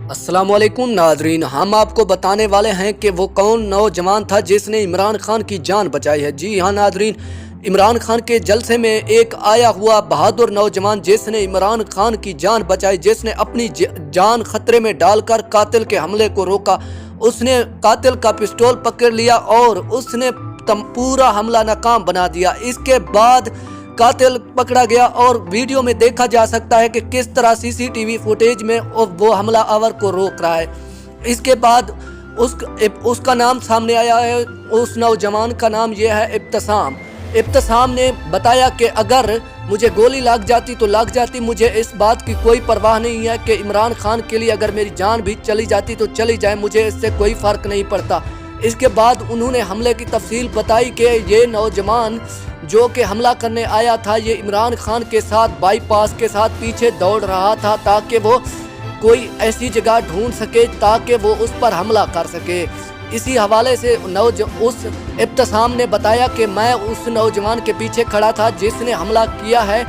अस्सलाम वालेकुम नाजरीन, हम आपको बताने वाले हैं कि वो कौन नौजवान था जिसने इमरान खान की जान बचाई है। जी हाँ नाजरीन, इमरान खान के जलसे में एक आया हुआ बहादुर नौजवान जिसने इमरान खान की जान बचाई, जिसने अपनी जान खतरे में डालकर कातिल के हमले को रोका। उसने कातिल का पिस्तौल पकड़ लिया और उसने पूरा हमला नाकाम बना दिया। इसके बाद कातिल पकड़ा गया और वीडियो में देखा जा सकता है कि किस तरह सीसीटीवी फुटेज में वो हमलावर को रोक रहा है। इसके बाद उसका नाम सामने आया है। उस नौजवान का नाम यह है इब्तिसाम। इब्तिसाम ने बताया कि अगर मुझे गोली लग जाती तो लग जाती, मुझे इस बात की कोई परवाह नहीं है कि इमरान खान के लिए अगर मेरी जान भी चली जाती तो चली जाए, मुझे इससे कोई फ़र्क नहीं पड़ता। इसके बाद उन्होंने हमले की तफसील बताई कि ये नौजवान जो कि हमला करने आया था, ये इमरान खान के साथ बाईपास के साथ पीछे दौड़ रहा था ताकि वो कोई ऐसी जगह ढूंढ सके ताकि वो उस पर हमला कर सके। इसी हवाले से उस इब्तिसाम ने बताया कि मैं उस नौजवान के पीछे खड़ा था जिसने हमला किया है।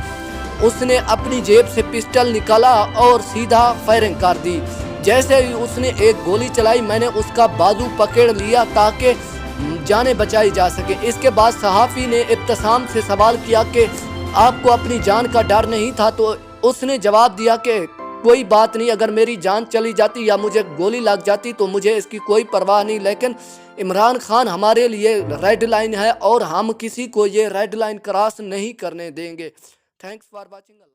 उसने अपनी जेब से पिस्टल निकाला और सीधा फायरिंग कर दी। जैसे ही उसने एक गोली चलाई, मैंने उसका बाजू पकड़ लिया ताकि जाने बचाई जा सके। इसके बाद सहाफ़ी ने इब्तिसाम से सवाल किया कि आपको अपनी जान का डर नहीं था, तो उसने जवाब दिया कि कोई बात नहीं, अगर मेरी जान चली जाती या मुझे गोली लग जाती तो मुझे इसकी कोई परवाह नहीं, लेकिन इमरान खान हमारे लिए रेड लाइन है और हम किसी को ये रेड लाइन क्रॉस नहीं करने देंगे। Thanks for watching.